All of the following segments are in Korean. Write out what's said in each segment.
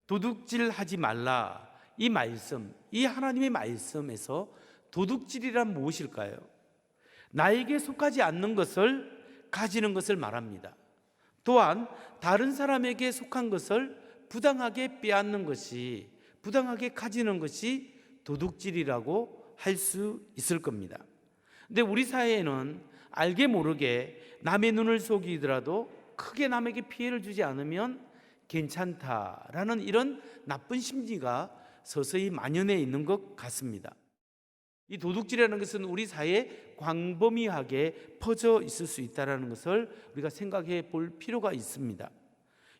도둑질하지 말라, 이 말씀, 이 하나님의 말씀에서 도둑질이란 무엇일까요? 나에게 속하지 않는 것을 가지는 것을 말합니다. 또한 다른 사람에게 속한 것을 부당하게 빼앗는 것이, 부당하게 가지는 것이 도둑질이라고 할 수 있을 겁니다. 근데 우리 사회에는 알게 모르게 남의 눈을 속이더라도 크게 남에게 피해를 주지 않으면 괜찮다라는 이런 나쁜 심리가 서서히 만연해 있는 것 같습니다. 이 도둑질이라는 것은 우리 사회에 광범위하게 퍼져 있을 수 있다는 것을 우리가 생각해 볼 필요가 있습니다.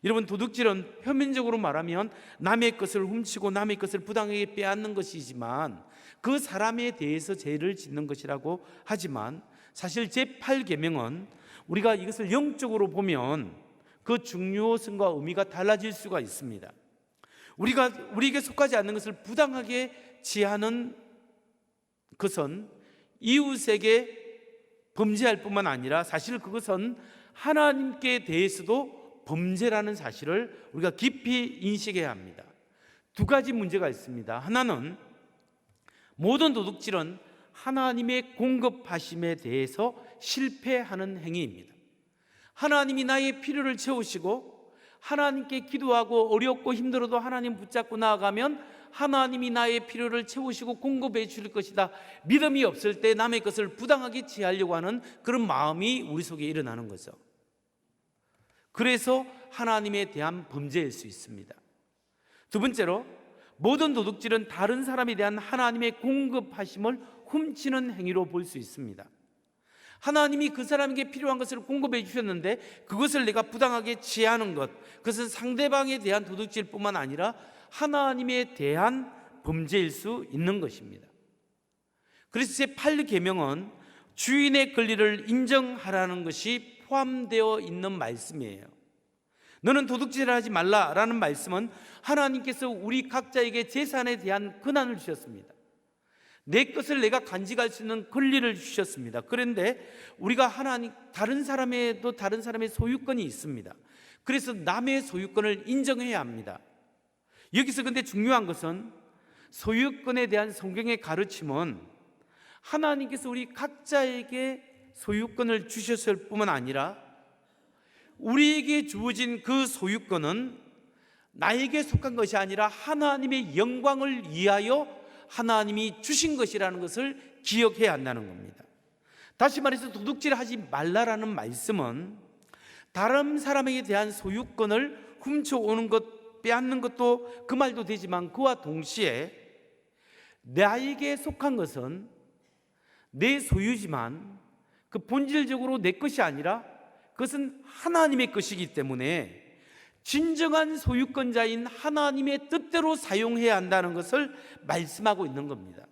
여러분, 도둑질은 표면적으로 말하면 남의 것을 훔치고 남의 것을 부당하게 빼앗는 것이지만 그 사람에 대해서 죄를 짓는 것이라고 하지만 사실 제8계명은 우리가 이것을 영적으로 보면 그 중요성과 의미가 달라질 수가 있습니다. 우리에게 속하지 않는 것을 부당하게 취하는 것은 이웃에게 범죄할 뿐만 아니라 사실 그것은 하나님께 대해서도 범죄라는 사실을 우리가 깊이 인식해야 합니다. 두 가지 문제가 있습니다. 하나는 모든 도둑질은 하나님의 공급하심에 대해서 실패하는 행위입니다. 하나님이 나의 필요를 채우시고 하나님께 기도하고 어렵고 힘들어도 하나님 붙잡고 나아가면 하나님이 나의 필요를 채우시고 공급해 줄 것이다, 믿음이 없을 때 남의 것을 부당하게 취하려고 하는 그런 마음이 우리 속에 일어나는 거죠. 그래서 하나님에 대한 범죄일 수 있습니다. 두 번째로, 모든 도둑질은 다른 사람에 대한 하나님의 공급하심을 훔치는 행위로 볼 수 있습니다. 하나님이 그 사람에게 필요한 것을 공급해 주셨는데 그것을 내가 부당하게 취하는 것, 그것은 상대방에 대한 도둑질뿐만 아니라 하나님에 대한 범죄일 수 있는 것입니다. 그래서 제8계명은 주인의 권리를 인정하라는 것이 포함되어 있는 말씀이에요. 너는 도둑질을 하지 말라라는 말씀은 하나님께서 우리 각자에게 재산에 대한 권한을 주셨습니다. 내 것을 내가 간직할 수 있는 권리를 주셨습니다. 그런데 우리가 다른 사람에도 다른 사람의 소유권이 있습니다. 그래서 남의 소유권을 인정해야 합니다. 여기서 근데 중요한 것은 소유권에 대한 성경의 가르침은 하나님께서 우리 각자에게 소유권을 주셨을 뿐만 아니라 우리에게 주어진 그 소유권은 나에게 속한 것이 아니라 하나님의 영광을 위하여 하나님이 주신 것이라는 것을 기억해야 한다는 겁니다. 다시 말해서 도둑질하지 말라라는 말씀은 다른 사람에게 대한 소유권을 훔쳐오는 것, 빼앗는 것도 그 말도 되지만 그와 동시에 나에게 속한 것은 내 소유지만 그 본질적으로 내 것이 아니라 그것은 하나님의 것이기 때문에 진정한 소유권자인 하나님의 뜻대로 사용해야 한다는 것을 말씀하고 있는 겁니다.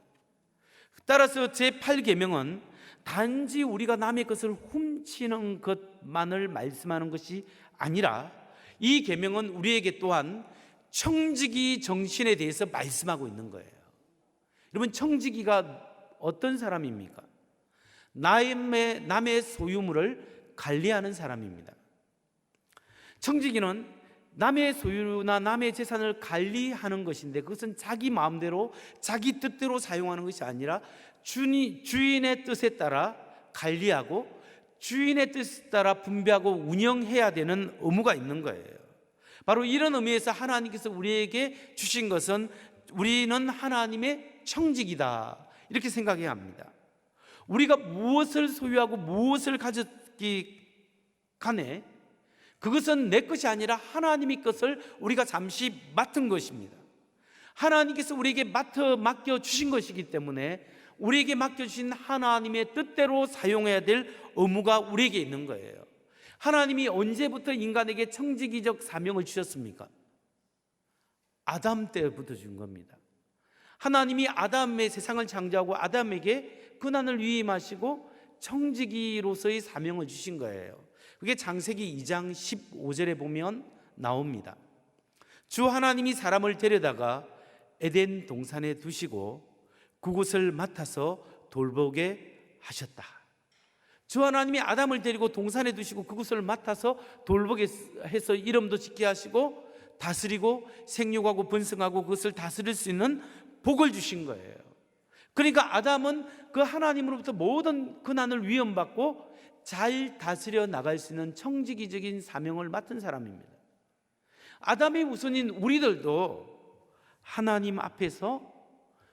따라서 제8계명은 단지 우리가 남의 것을 훔치는 것만을 말씀하는 것이 아니라 이 계명은 우리에게 또한 청지기 정신에 대해서 말씀하고 있는 거예요. 여러분, 청지기가 어떤 사람입니까? 남의 소유물을 관리하는 사람입니다. 청지기는 남의 소유나 남의 재산을 관리하는 것인데 그것은 자기 마음대로 자기 뜻대로 사용하는 것이 아니라 주인의 뜻에 따라 관리하고 주인의 뜻에 따라 분배하고 운영해야 되는 의무가 있는 거예요. 바로 이런 의미에서 하나님께서 우리에게 주신 것은 우리는 하나님의 청지기다, 이렇게 생각해야 합니다. 우리가 무엇을 소유하고 무엇을 가졌기 간에 그것은 내 것이 아니라 하나님의 것을 우리가 잠시 맡은 것입니다. 하나님께서 우리에게 맡겨 주신 것이기 때문에 우리에게 맡겨주신 하나님의 뜻대로 사용해야 될 의무가 우리에게 있는 거예요. 하나님이 언제부터 인간에게 청지기적 사명을 주셨습니까? 아담 때부터 준 겁니다. 하나님이 아담의 세상을 창조하고 아담에게 권한을 위임하시고 청지기로서의 사명을 주신 거예요. 그게 창세기 2장 15절에 보면 나옵니다. 주 하나님이 사람을 데려다가 에덴 동산에 두시고 그곳을 맡아서 돌보게 하셨다. 주 하나님이 아담을 데리고 동산에 두시고 그곳을 맡아서 돌보게 해서 이름도 짓게 하시고 다스리고 생육하고 번성하고 그것을 다스릴 수 있는 복을 주신 거예요. 그러니까 아담은 그 하나님으로부터 모든 고난을 위험받고 잘 다스려 나갈 수 있는 청지기적인 사명을 맡은 사람입니다. 아담의 후손인 우리들도 하나님 앞에서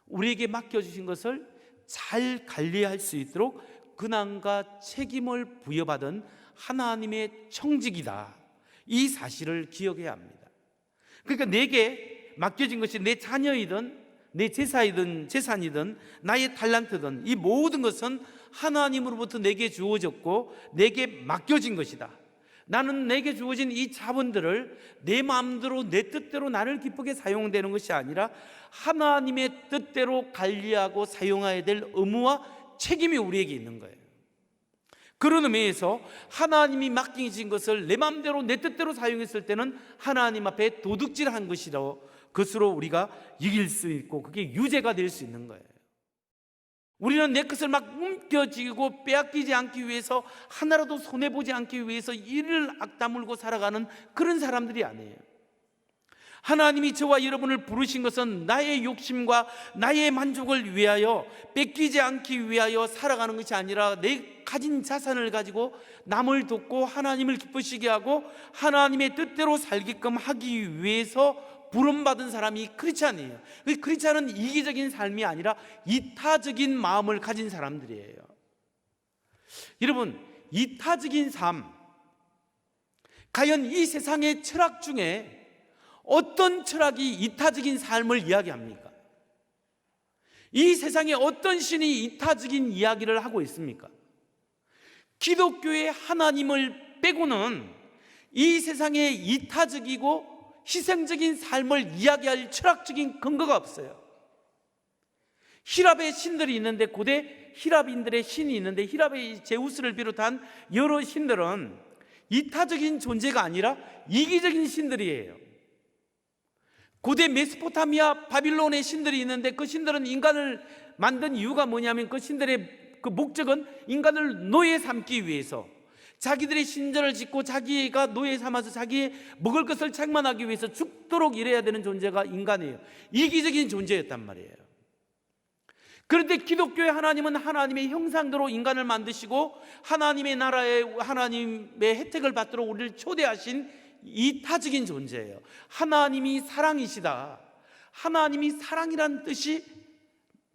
우리에게 맡겨주신 것을 잘 관리할 수 있도록 근한과 책임을 부여받은 하나님의 청직이다, 이 사실을 기억해야 합니다. 그러니까 내게 맡겨진 것이 내 자녀이든 내 재산이든 나의 달란트든 이 모든 것은 하나님으로부터 내게 주어졌고 내게 맡겨진 것이다. 나는 내게 주어진 이 자본들을 내 마음대로 내 뜻대로 나를 기쁘게 사용되는 것이 아니라 하나님의 뜻대로 관리하고 사용해야 될 의무와 책임이 우리에게 있는 거예요. 그런 의미에서 하나님이 맡기신 것을 내 마음대로 내 뜻대로 사용했을 때는 하나님 앞에 도둑질한 것으로 우리가 이길 수 있고 그게 유죄가 될 수 있는 거예요. 우리는 내 것을 막 움켜쥐고 빼앗기지 않기 위해서, 하나라도 손해보지 않기 위해서 이를 악다물고 살아가는 그런 사람들이 아니에요. 하나님이 저와 여러분을 부르신 것은 나의 욕심과 나의 만족을 위하여, 뺏기지 않기 위하여 살아가는 것이 아니라 내 가진 자산을 가지고 남을 돕고 하나님을 기쁘시게 하고 하나님의 뜻대로 살게끔 하기 위해서 부름받은 사람이 크리스찬이에요. 크리스찬은 이기적인 삶이 아니라 이타적인 마음을 가진 사람들이에요. 여러분, 이타적인 삶, 과연 이 세상의 철학 중에 어떤 철학이 이타적인 삶을 이야기합니까? 이 세상에 어떤 신이 이타적인 이야기를 하고 있습니까? 기독교의 하나님을 빼고는 이 세상에 이타적이고 희생적인 삶을 이야기할 철학적인 근거가 없어요. 히랍의 신들이 있는데, 고대 히랍인들의 신이 있는데, 히랍의 제우스를 비롯한 여러 신들은 이타적인 존재가 아니라 이기적인 신들이에요. 고대 메소포타미아 바빌론의 신들이 있는데 그 신들은 인간을 만든 이유가 뭐냐면 그 신들의 그 목적은 인간을 노예 삼기 위해서, 자기들의 신전을 짓고 자기가 노예 삼아서 자기의 먹을 것을 책망하기 위해서 죽도록 일해야 되는 존재가 인간이에요. 이기적인 존재였단 말이에요. 그런데 기독교의 하나님은 하나님의 형상대로 인간을 만드시고 하나님의 나라에 하나님의 혜택을 받도록 우리를 초대하신 이타적인 존재예요. 하나님이 사랑이시다. 하나님이 사랑이란 뜻이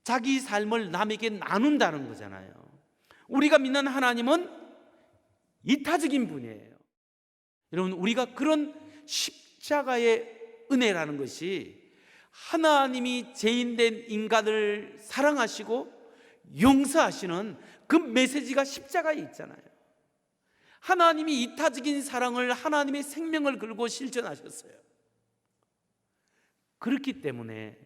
자기 삶을 남에게 나눈다는 거잖아요. 우리가 믿는 하나님은 이타적인 분이에요. 여러분, 우리가 그런 십자가의 은혜라는 것이 하나님이 죄인된 인간을 사랑하시고 용서하시는 그 메시지가 십자가에 있잖아요. 하나님이 이타적인 사랑을, 하나님의 생명을 걸고 실천하셨어요. 그렇기 때문에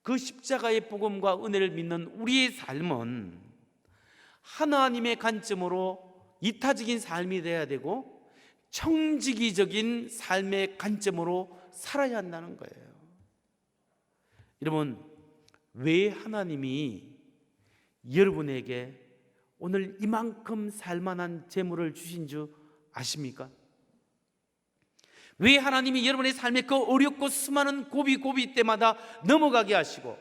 그 십자가의 복음과 은혜를 믿는 우리의 삶은 하나님의 관점으로 이타적인 삶이 되어야 되고 청지기적인 삶의 관점으로 살아야 한다는 거예요. 여러분, 왜 하나님이 여러분에게 오늘 이만큼 살만한 재물을 주신 줄 아십니까? 왜 하나님이 여러분의 삶에 그 어렵고 수많은 고비 때마다 넘어가게 하시고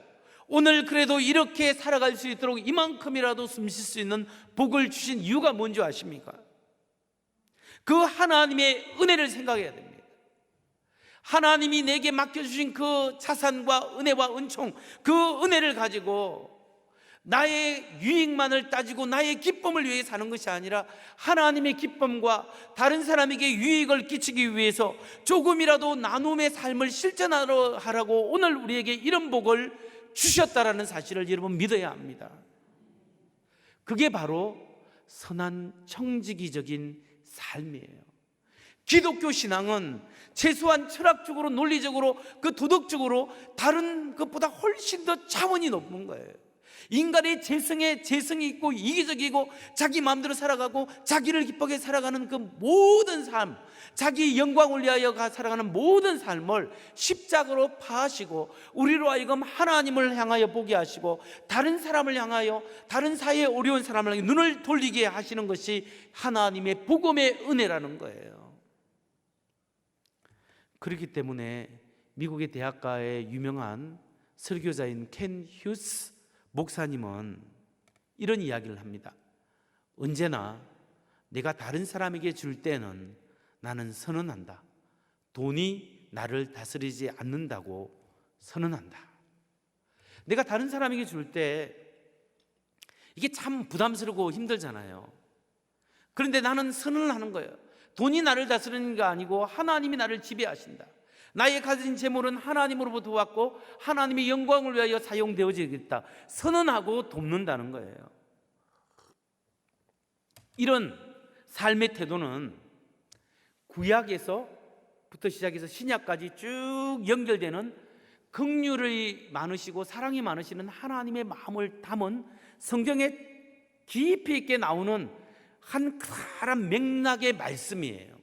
오늘 그래도 이렇게 살아갈 수 있도록 이만큼이라도 숨 쉴 수 있는 복을 주신 이유가 뭔지 아십니까? 그 하나님의 은혜를 생각해야 됩니다. 하나님이 내게 맡겨주신 그 자산과 은혜와 은총, 그 은혜를 가지고 나의 유익만을 따지고 나의 기쁨을 위해 사는 것이 아니라 하나님의 기쁨과 다른 사람에게 유익을 끼치기 위해서 조금이라도 나눔의 삶을 실천하라고 오늘 우리에게 이런 복을 주셨다라는 사실을 여러분 믿어야 합니다. 그게 바로 선한 청지기적인 삶이에요. 기독교 신앙은 최소한 철학적으로, 논리적으로, 그 도덕적으로 다른 것보다 훨씬 더 차원이 높은 거예요. 인간의 재성이 있고 이기적이고 자기 마음대로 살아가고 자기를 기쁘게 살아가는 그 모든 삶, 자기 영광을 위하여 살아가는 모든 삶을 십자가로 파하시고 우리로 하여금 하나님을 향하여 보게 하시고 다른 사람을 향하여, 다른 사회에 어려운 사람을 향해 눈을 돌리게 하시는 것이 하나님의 복음의 은혜라는 거예요. 그렇기 때문에 미국의 대학가의 유명한 설교자인 켄 휴스 목사님은 이런 이야기를 합니다. 언제나 내가 다른 사람에게 줄 때는 나는 선언한다. 돈이 나를 다스리지 않는다고 선언한다. 내가 다른 사람에게 줄 때 이게 참 부담스럽고 힘들잖아요. 그런데 나는 선언을 하는 거예요. 돈이 나를 다스리는 게 아니고 하나님이 나를 지배하신다. 나의 가진 재물은 하나님으로부터 왔고 하나님의 영광을 위하여 사용되어지겠다. 선언하고 돕는다는 거예요. 이런 삶의 태도는 구약에서부터 시작해서 신약까지 쭉 연결되는 긍휼이 많으시고 사랑이 많으시는 하나님의 마음을 담은 성경에 깊이 있게 나오는 한 커다란 맥락의 말씀이에요.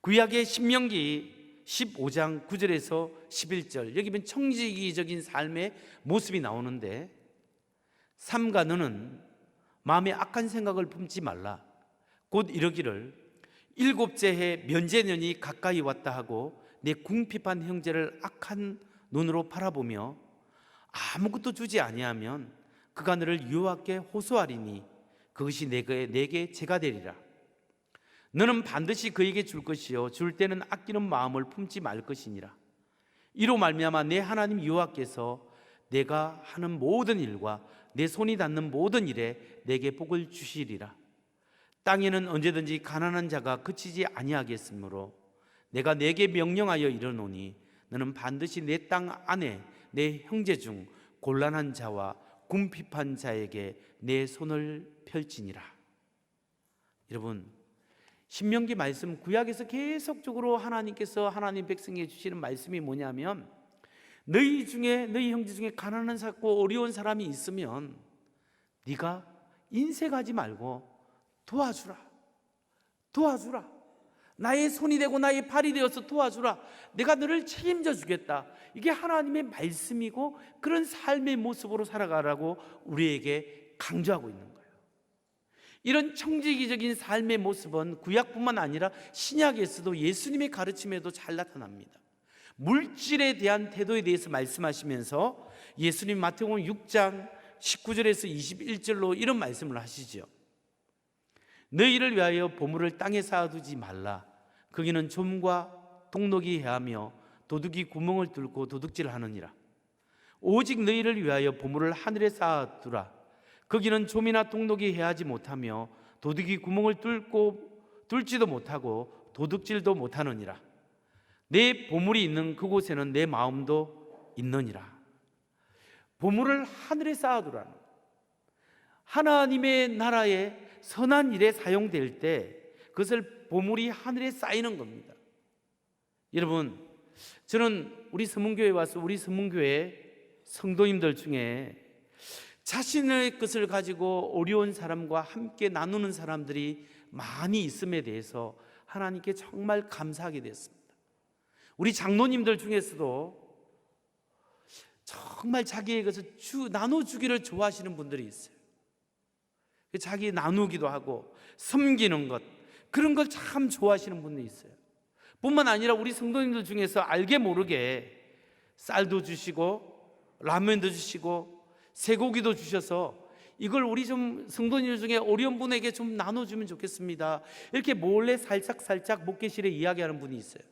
구약의 신명기 15장 9절에서 11절, 여기 보면 청지기적인 삶의 모습이 나오는데, 삼가 너는 마음에 악한 생각을 품지 말라. 곧 이러기를 일곱째 해 면제년이 가까이 왔다 하고 내 궁핍한 형제를 악한 눈으로 바라보며 아무것도 주지 아니하면 그가 너를 여호와께 호소하리니 그것이 내게 죄가 되리라. 너는 반드시 그에게 줄 것이요 줄 때는 아끼는 마음을 품지 말 것이니라. 이로 말미암아 내 하나님 여호와께서 내가 하는 모든 일과 내 손이 닿는 모든 일에 내게 복을 주시리라. 땅에는 언제든지 가난한 자가 그치지 아니하겠으므로 내가 내게 명령하여 이르노니 너는 반드시 내 땅 안에 내 형제 중 곤란한 자와 궁핍한 자에게 내 손을 펼치니라. 여러분, 신명기 말씀, 구약에서 계속적으로 하나님께서 하나님 백성에게 주시는 말씀이 뭐냐면, 너희 형제 중에 가난한 사고 어려운 사람이 있으면 네가 인색하지 말고 도와주라. 나의 손이 되고 나의 발이 되어서 도와주라. 내가 너를 책임져 주겠다. 이게 하나님의 말씀이고 그런 삶의 모습으로 살아가라고 우리에게 강조하고 있는 거예요. 이런 청지기적인 삶의 모습은 구약뿐만 아니라 신약에서도 예수님의 가르침에도 잘 나타납니다. 물질에 대한 태도에 대해서 말씀하시면서 예수님 마태복음 6장 19절에서 21절로 이런 말씀을 하시죠. 너희를 위하여 보물을 땅에 쌓아두지 말라. 거기는 좀과 동록이 해하며 도둑이 구멍을 뚫고 도둑질하느니라. 오직 너희를 위하여 보물을 하늘에 쌓아두라. 거기는 좀이나 동록이 해하지 못하며 도둑이 구멍을 뚫지도 못하고 도둑질도 못하느니라. 내 보물이 있는 그곳에는 내 마음도 있느니라. 보물을 하늘에 쌓아두라는, 하나님의 나라에 선한 일에 사용될 때 그것을 보물이 하늘에 쌓이는 겁니다. 여러분, 저는 우리 서문교회 와서 우리 서문교회 성도님들 중에 자신의 것을 가지고 어려운 사람과 함께 나누는 사람들이 많이 있음에 대해서 하나님께 정말 감사하게 됐습니다. 우리 장로님들 중에서도 정말 자기의 것을 나눠주기를 좋아하시는 분들이 있어요. 자기 나누기도 하고 섬기는 것, 그런 걸 참 좋아하시는 분들이 있어요. 뿐만 아니라 우리 성도님들 중에서 알게 모르게 쌀도 주시고 라면도 주시고 쇠고기도 주셔서 이걸 우리 좀 성도님들 중에 어려운 분에게 좀 나눠주면 좋겠습니다, 이렇게 몰래 살짝 목회실에 이야기하는 분이 있어요.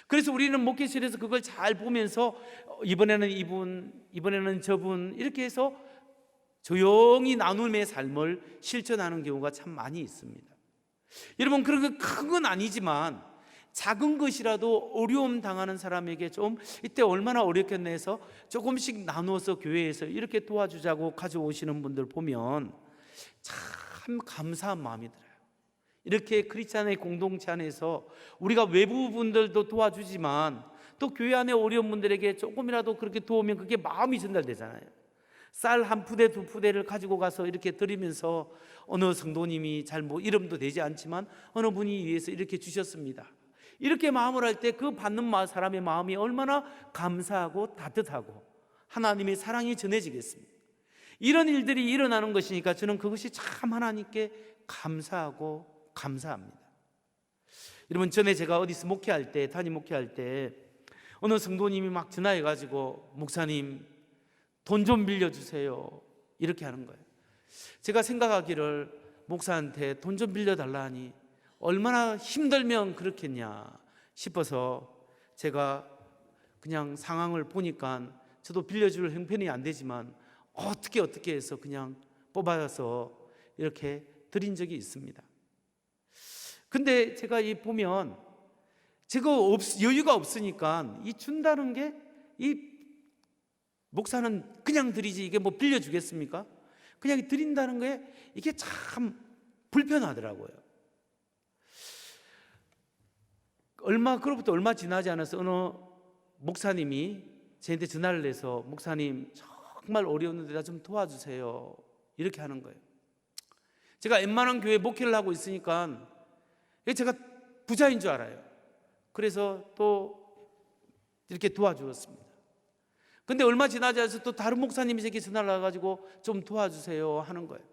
그래서 우리는 목회실에서 그걸 잘 보면서 이번에는 이분, 이번에는 저분, 이렇게 해서 조용히 나눔의 삶을 실천하는 경우가 참 많이 있습니다. 여러분, 그런 거 큰 건 아니지만 작은 것이라도 어려움 당하는 사람에게 좀 이때 얼마나 어렵겠나 해서 조금씩 나누어서 교회에서 이렇게 도와주자고 가져오시는 분들 보면 참 감사한 마음이 들어요. 이렇게 크리스찬의 공동체 안에서 우리가 외부 분들도 도와주지만 또 교회 안에 어려운 분들에게 조금이라도 그렇게 도우면 그게 마음이 전달되잖아요. 쌀 한 푸대 두 푸대를 가지고 가서 이렇게 드리면서 어느 성도님이 잘 이름도 되지 않지만 어느 분이 위해서 이렇게 주셨습니다, 이렇게 마음을 할 때 그 받는 사람의 마음이 얼마나 감사하고 따뜻하고 하나님의 사랑이 전해지겠습니까? 이런 일들이 일어나는 것이니까 저는 그것이 참 하나님께 감사하고 감사합니다. 여러분, 전에 제가 어디서 목회할 때, 단임 목회할 때 어느 성도님이 막 전화해가지고 목사님 돈 좀 빌려주세요 이렇게 하는 거예요. 제가 생각하기를 목사한테 돈 좀 빌려달라 하니 얼마나 힘들면 그렇겠냐 싶어서 제가 그냥 상황을 보니까 저도 빌려줄 형편이 안 되지만 어떻게 해서 그냥 뽑아서 이렇게 드린 적이 있습니다. 근데 제가 이 보면 제가 여유가 없으니까 이 준다는 게, 이 목사는 그냥 드리지 이게 뭐 빌려주겠습니까? 그냥 드린다는 게 이게 참 불편하더라고요. 그로부터 얼마 지나지 않아서 어느 목사님이 저한테 전화를 해서 목사님 정말 어려웠는데 나 좀 도와주세요 이렇게 하는 거예요. 제가 웬만한 교회 목회를 하고 있으니까 제가 부자인 줄 알아요. 그래서 또 이렇게 도와주었습니다. 근데 얼마 지나지 않아서 또 다른 목사님이 제게 전화를 와가지고 좀 도와주세요 하는 거예요.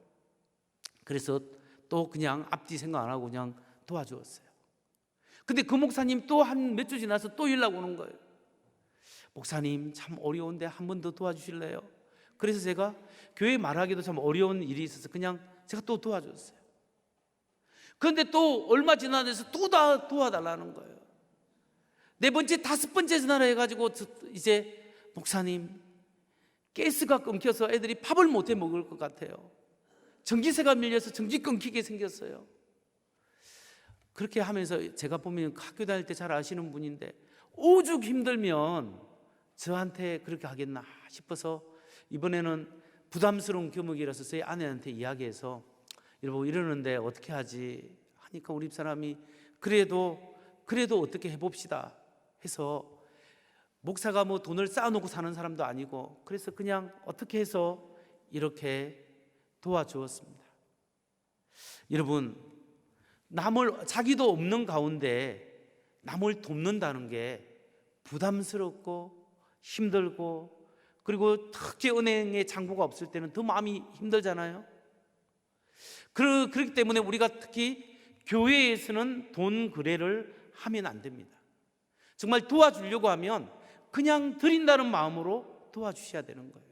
그래서 또 그냥 앞뒤 생각 안 하고 그냥 도와주었어요. 근데 그 목사님 또 한 몇 주 지나서 또 연락 오는 거예요. 목사님 참 어려운데 한 번 더 도와주실래요? 그래서 제가 교회 말하기도 참 어려운 일이 있어서 그냥 제가 또 도와줬어요. 그런데 또 얼마 지나서 또 다 도와달라는 거예요. 네 번째, 다섯 번째 전화를 해가지고 이제 목사님 가스가 끊겨서 애들이 밥을 못 해 먹을 것 같아요. 전기세가 밀려서 전기 끊기게 생겼어요. 그렇게 하면서 제가 보면 학교 다닐 때 잘 아시는 분인데 오죽 힘들면 저한테 그렇게 하겠나 싶어서 이번에는 부담스러운 교목이라서 저희 아내한테 이야기해서 여러분 이러는데 어떻게 하지 하니까 우리 집사람이 그래도 어떻게 해봅시다 해서, 목사가 뭐 돈을 쌓아놓고 사는 사람도 아니고 그래서 그냥 어떻게 해서 이렇게 도와주었습니다. 여러분, 자기도 없는 가운데 남을 돕는다는 게 부담스럽고 힘들고, 그리고 특히 은행에 잔고가 없을 때는 더 마음이 힘들잖아요. 그렇기 때문에 우리가 특히 교회에서는 돈 거래를 하면 안 됩니다. 정말 도와주려고 하면 그냥 드린다는 마음으로 도와주셔야 되는 거예요.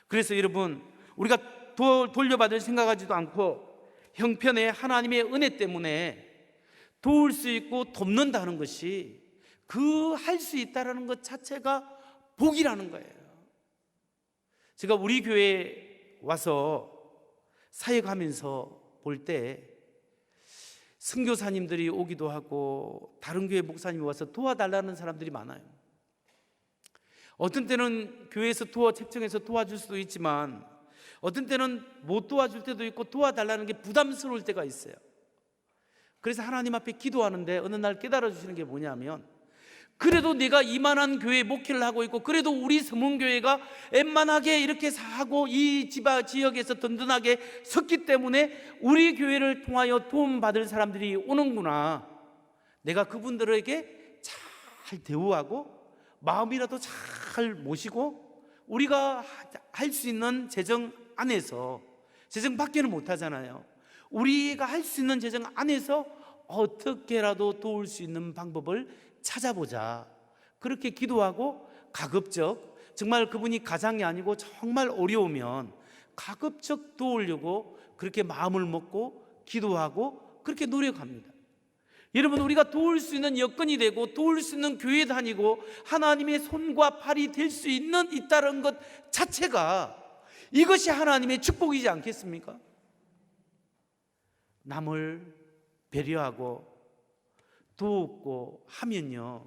그래서 여러분, 우리가 돌려받을 생각하지도 않고 형편의 하나님의 은혜 때문에 도울 수 있고 돕는다는 것이, 할 수 있다는 것 자체가 복이라는 거예요. 제가 우리 교회에 와서 사역하면서 볼 때 선교사님들이 오기도 하고 다른 교회 목사님이 와서 도와달라는 사람들이 많아요. 어떤 때는 교회에서 책정해서 도와줄 수도 있지만 어떤 때는 못 도와줄 때도 있고 도와달라는 게 부담스러울 때가 있어요. 그래서 하나님 앞에 기도하는데 어느 날 깨달아 주시는 게 뭐냐면, 그래도 내가 이만한 교회 목회를 하고 있고 그래도 우리 서문교회가 웬만하게 이렇게 하고 이 지역에서 든든하게 섰기 때문에 우리 교회를 통하여 도움받을 사람들이 오는구나. 내가 그분들에게 잘 대우하고 마음이라도 잘 모시고 우리가 할 수 있는 재정 안에서, 재정 밖에는 못하잖아요. 우리가 할 수 있는 재정 안에서 어떻게라도 도울 수 있는 방법을 찾아보자. 그렇게 기도하고 가급적, 정말 그분이 가장이 아니고 정말 어려우면 가급적 도우려고 그렇게 마음을 먹고 기도하고 그렇게 노력합니다. 여러분, 우리가 도울 수 있는 여건이 되고 도울 수 있는 교회 다니고 하나님의 손과 팔이 될 수 있다는 것 자체가, 이것이 하나님의 축복이지 않겠습니까? 남을 배려하고 돕고 하면요,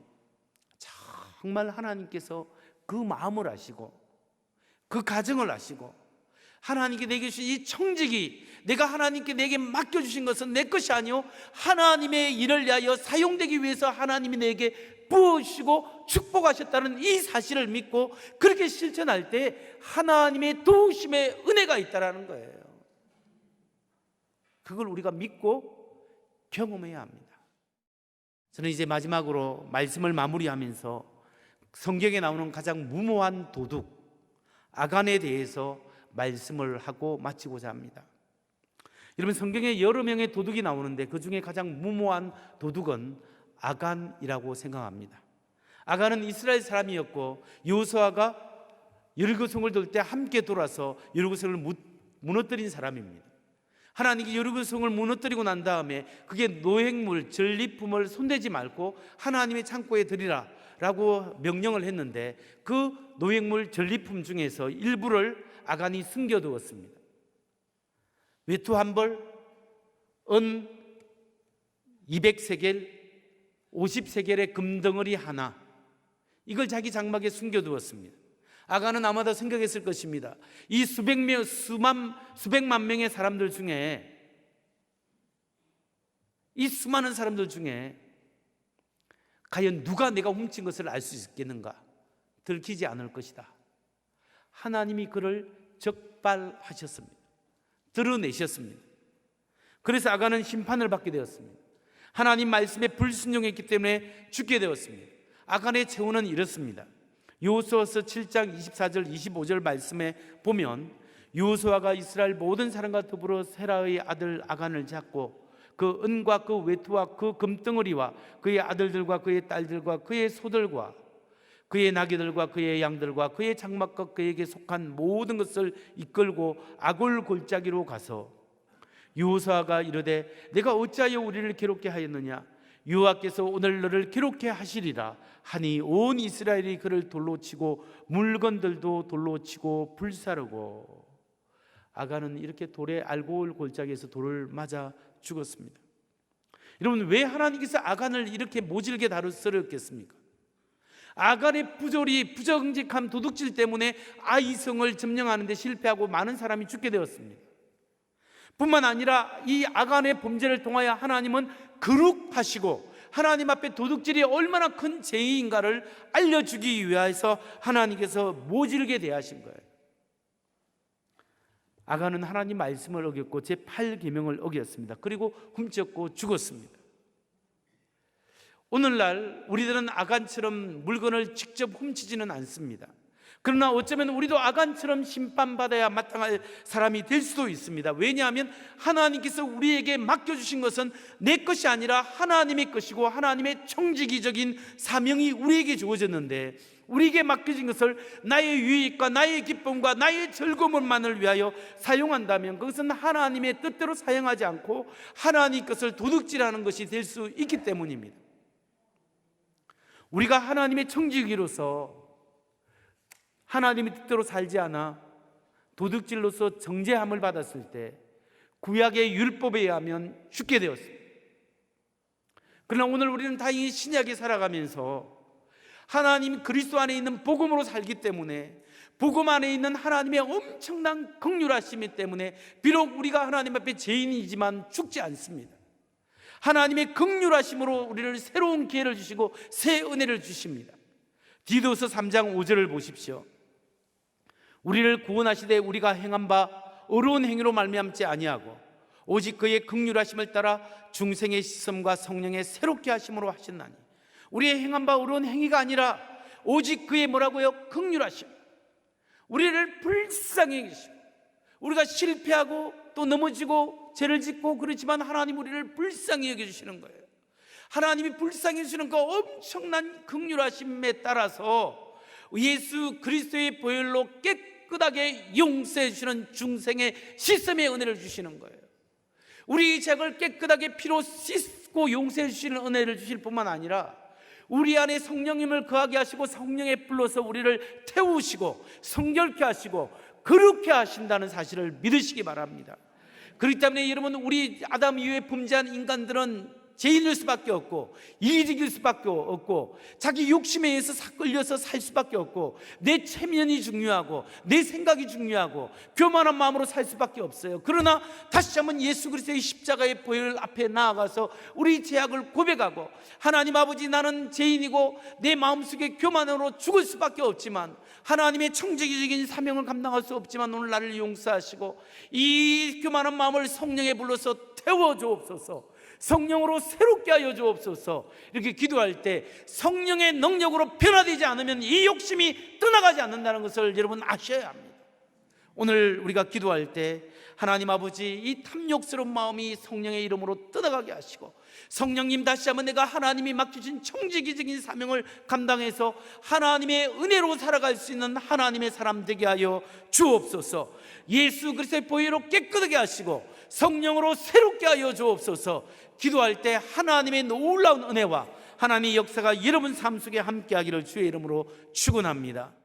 정말 하나님께서 그 마음을 아시고 그 가정을 아시고, 하나님께 내게 주신 이 청직이, 내가 하나님께 내게 맡겨주신 것은 내 것이 아니요 하나님의 일을 위하여 사용되기 위해서 하나님이 내게 부으시고 축복하셨다는 이 사실을 믿고 그렇게 실천할 때 하나님의 도우심의 은혜가 있다는 거예요. 그걸 우리가 믿고 경험해야 합니다. 저는 이제 마지막으로 말씀을 마무리하면서 성경에 나오는 가장 무모한 도둑 아간에 대해서 말씀을 하고 마치고자 합니다. 여러분, 성경에 여러 명의 도둑이 나오는데 그 중에 가장 무모한 도둑은 아간이라고 생각합니다. 아간은 이스라엘 사람이었고 여호수아가 여리고성을 돌 때 함께 돌아서 여리고성을 무너뜨린 사람입니다. 하나님이 여리고성을 무너뜨리고 난 다음에 그게 노획물, 전리품을 손대지 말고 하나님의 창고에 드리라 라고 명령을 했는데 그 노획물, 전리품 중에서 일부를 아간이 숨겨두었습니다. 외투 한 벌, 은 200세겔, 50세겔의 금덩어리 하나, 이걸 자기 장막에 숨겨두었습니다. 아간은 아마도 생각했을 것입니다. 이 수백만 명의 사람들 중에, 이 수많은 사람들 중에 과연 누가 내가 훔친 것을 알 수 있겠는가? 들키지 않을 것이다. 하나님이 그를 적발하셨습니다. 드러내셨습니다. 그래서 아간은 심판을 받게 되었습니다. 하나님 말씀에 불순종했기 때문에 죽게 되었습니다. 아간의 최후는 이렇습니다. 여호수아서 7장 24절 25절 말씀에 보면 여호수아가 이스라엘 모든 사람과 더불어 세라의 아들 아간을 잡고 그 은과 그 외투와 그 금덩어리와 그의 아들들과 그의 딸들과 그의 소들과 그의 나귀들과 그의 양들과 그의 장막과 그에게 속한 모든 것을 이끌고 아골 골짜기로 가서 여호수아가 이르되 내가 어찌하여 우리를 괴롭게 하였느냐? 여호와께서 오늘 너를 괴롭게 하시리라 하니 온 이스라엘이 그를 돌로 치고 물건들도 돌로 치고 불사르고. 아간은 이렇게 돌에 알골 골짜기에서 돌을 맞아 죽었습니다. 여러분, 왜 하나님께서 아간을 이렇게 모질게 다루셨겠습니까? 아간의 부조리, 부정직함, 도둑질 때문에 아이성을 점령하는 데 실패하고 많은 사람이 죽게 되었습니다. 뿐만 아니라 이 아간의 범죄를 통하여 하나님은 거룩하시고 하나님 앞에 도둑질이 얼마나 큰 죄인가를 알려주기 위해서 하나님께서 모질게 대하신 거예요. 아간은 하나님 말씀을 어겼고 제8계명을 어겼습니다. 그리고 훔쳤고 죽었습니다. 오늘날 우리들은 아간처럼 물건을 직접 훔치지는 않습니다. 그러나 어쩌면 우리도 아간처럼 심판받아야 마땅할 사람이 될 수도 있습니다. 왜냐하면 하나님께서 우리에게 맡겨주신 것은 내 것이 아니라 하나님의 것이고 하나님의 청지기적인 사명이 우리에게 주어졌는데 우리에게 맡겨진 것을 나의 유익과 나의 기쁨과 나의 즐거움만을 위하여 사용한다면 그것은 하나님의 뜻대로 사용하지 않고 하나님 것을 도둑질하는 것이 될 수 있기 때문입니다. 우리가 하나님의 청지기로서 하나님의 뜻대로 살지 않아 도둑질로서 정죄함을 받았을 때 구약의 율법에 의하면 죽게 되었습니다. 그러나 오늘 우리는 다행히 신약에 살아가면서 하나님 그리스도 안에 있는 복음으로 살기 때문에 복음 안에 있는 하나님의 엄청난 긍휼하심 때문에 비록 우리가 하나님 앞에 죄인이지만 죽지 않습니다. 하나님의 긍휼하심으로 우리를 새로운 기회를 주시고 새 은혜를 주십니다. 디도서 3장 5절을 보십시오. 우리를 구원하시되 우리가 행한 바 어려운 행위로 말미암지 아니하고 오직 그의 긍휼하심을 따라 중생의 시선과 성령의 새롭게 하심으로 하셨나니. 우리의 행한 바 어려운 행위가 아니라 오직 그의 뭐라고요? 긍휼하심. 우리를 불쌍히 계시고 우리가 실패하고 또 넘어지고 죄를 짓고 그렇지만 하나님 우리를 불쌍히 여겨주시는 거예요. 하나님이 불쌍히 여겨주시는 그 엄청난 긍휼하심에 따라서 예수 그리스도의 보혈로 깨끗하게 용서해 주시는 중생의 씻음의 은혜를 주시는 거예요. 우리 죄를 깨끗하게 피로 씻고 용서해 주시는 은혜를 주실 뿐만 아니라 우리 안에 성령님을 거하게 하시고 성령에 불러서 우리를 태우시고 성결케 하시고 거룩케 하신다는 사실을 믿으시기 바랍니다. 그렇기 때문에 여러분, 우리 아담 이후에 범죄한 인간들은 죄인일 수밖에 없고 이기적일 수밖에 없고 자기 욕심에 의해서 끌려서 살 수밖에 없고 내 체면이 중요하고 내 생각이 중요하고 교만한 마음으로 살 수밖에 없어요. 그러나 다시 한번 예수 그리스도의 십자가의 보혈 앞에 나아가서 우리 죄악을 고백하고 하나님 아버지, 나는 죄인이고 내 마음속에 교만으로 죽을 수밖에 없지만 하나님의 청지기적인 사명을 감당할 수 없지만 오늘 나를 용서하시고 이 교만한 마음을 성령에 불러서 태워주옵소서, 성령으로 새롭게 하여 주옵소서. 이렇게 기도할 때 성령의 능력으로 변화되지 않으면 이 욕심이 떠나가지 않는다는 것을 여러분 아셔야 합니다. 오늘 우리가 기도할 때 하나님 아버지, 이 탐욕스러운 마음이 성령의 이름으로 떠나가게 하시고, 성령님 다시 한번 내가 하나님이 맡겨주신 청지기적인 사명을 감당해서 하나님의 은혜로 살아갈 수 있는 하나님의 사람 되게 하여 주옵소서. 예수 그리스도의 보혈로 깨끗하게 하시고 성령으로 새롭게 하여 주옵소서. 기도할 때 하나님의 놀라운 은혜와 하나님의 역사가 여러분 삶 속에 함께하기를 주의 이름으로 축원합니다.